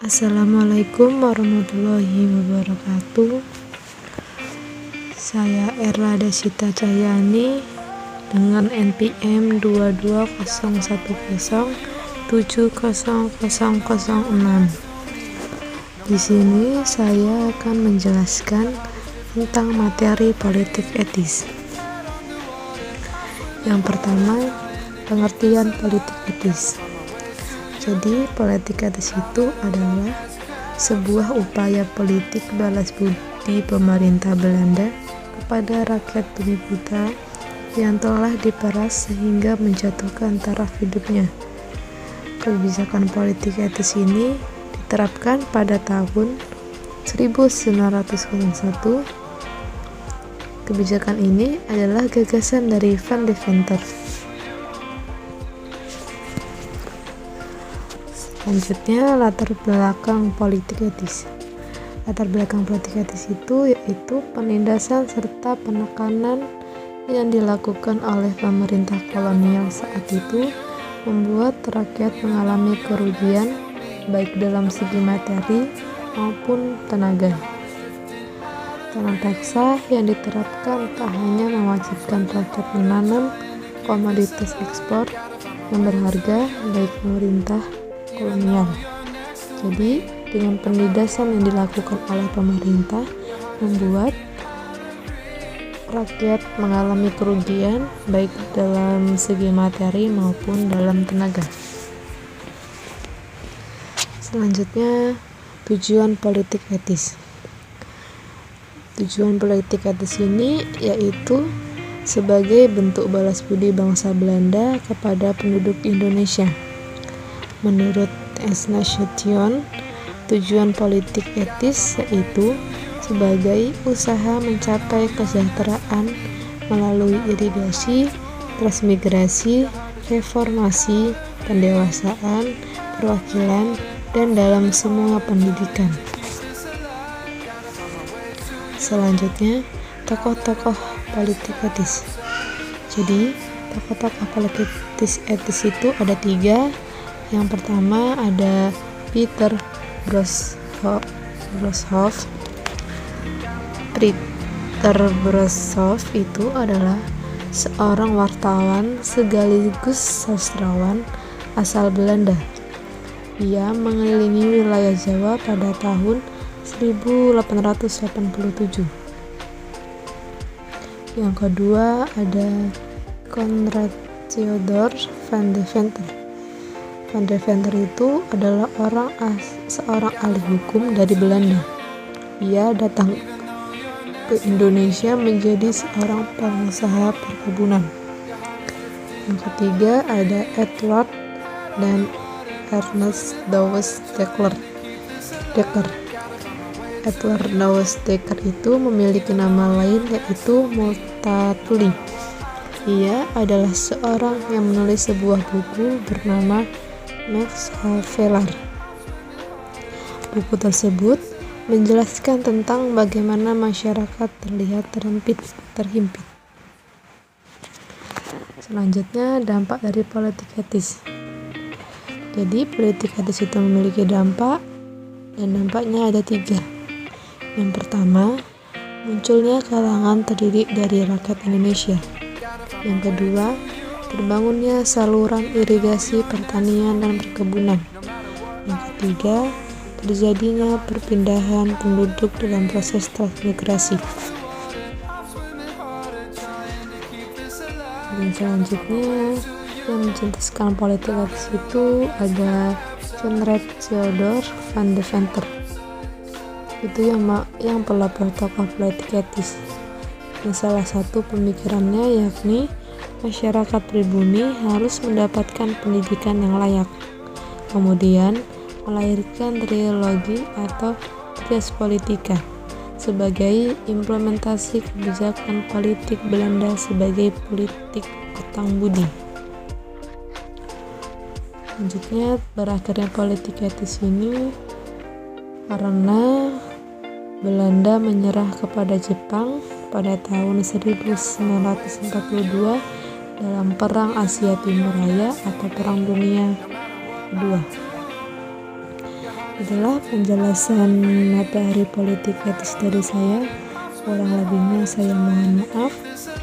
Assalamualaikum warahmatullahi wabarakatuh. Saya Erla Desita Cahyani dengan NPM 221070006. Di sini saya akan menjelaskan tentang materi politik etis. Yang pertama, pengertian politik etis. Jadi, politik etis itu adalah sebuah upaya politik balas budi pemerintah Belanda kepada rakyat bumi buta yang telah diperas sehingga menjatuhkan taraf hidupnya. Kebijakan politik etis ini diterapkan pada tahun 1901. Kebijakan ini adalah gagasan dari Van Deventer. Selanjutnya, latar belakang politik etis. Latar belakang politik etis itu yaitu penindasan serta penekanan yang dilakukan oleh pemerintah kolonial saat itu membuat rakyat mengalami kerugian baik dalam segi materi maupun tenaga. Tanam paksa yang diterapkan tak hanya mewajibkan rakyat menanam komoditas ekspor yang berharga baik pemerintah kolonial. Jadi, dengan penindasan yang dilakukan oleh pemerintah membuat rakyat mengalami kerugian baik dalam segi materi maupun dalam tenaga. Selanjutnya, tujuan politik etis. Tujuan politik etis ini yaitu sebagai bentuk balas budi bangsa Belanda kepada penduduk Indonesia. Menurut S. Nasution, tujuan politik etis yaitu sebagai usaha mencapai kesejahteraan melalui irigasi, transmigrasi, reformasi, pendewasaan, perwakilan, dan dalam semua pendidikan. Selanjutnya, tokoh-tokoh politik etis. Jadi, tokoh-tokoh politik etis itu ada 3. Yang pertama ada Peter Broshoff. Peter Broshoff itu adalah seorang wartawan sekaligus sastrawan asal Belanda. Ia mengelilingi wilayah Jawa pada tahun 1887. Yang kedua ada Konrad Theodor van Deventer. Van Deventer itu adalah seorang ahli hukum dari Belanda. Ia datang ke Indonesia menjadi seorang pengusaha perkebunan. Yang ketiga ada Edward dan Ernest Dawes Dekker. Edward Dawes Dekker itu memiliki nama lain yaitu Multatuli. Ia adalah seorang yang menulis sebuah buku bernama Max Havelaar. Buku tersebut menjelaskan tentang bagaimana masyarakat terlihat terhimpit. Selanjutnya, dampak dari politik etis. Jadi, politik etis itu memiliki dampak, dan dampaknya ada 3. Yang pertama, munculnya kalangan terdiri dari rakyat Indonesia. Yang kedua, terbangunnya saluran irigasi pertanian dan perkebunan. Yang ketiga, terjadinya perpindahan penduduk dalam proses transmigrasi. Dan selanjutnya, yang mencetuskan politik etis itu ada Konrad Theodor van Deventer. Itu yang pelopor tokoh politik etis. Dan salah satu pemikirannya yakni masyarakat pribumi harus mendapatkan pendidikan yang layak. Kemudian melahirkan trilogi atau Trias Politica sebagai implementasi kebijakan politik Belanda sebagai politik utang budi. Selanjutnya, berakhirnya politik etis ini karena Belanda menyerah kepada Jepang pada tahun 1942 dalam Perang Asia Timur Raya atau Perang Dunia II. Itulah penjelasan materi politik etis dari saya. Kurang lebihnya saya mohon maaf.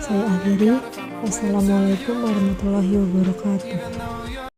Saya akhiri. Wassalamualaikum warahmatullahi wabarakatuh.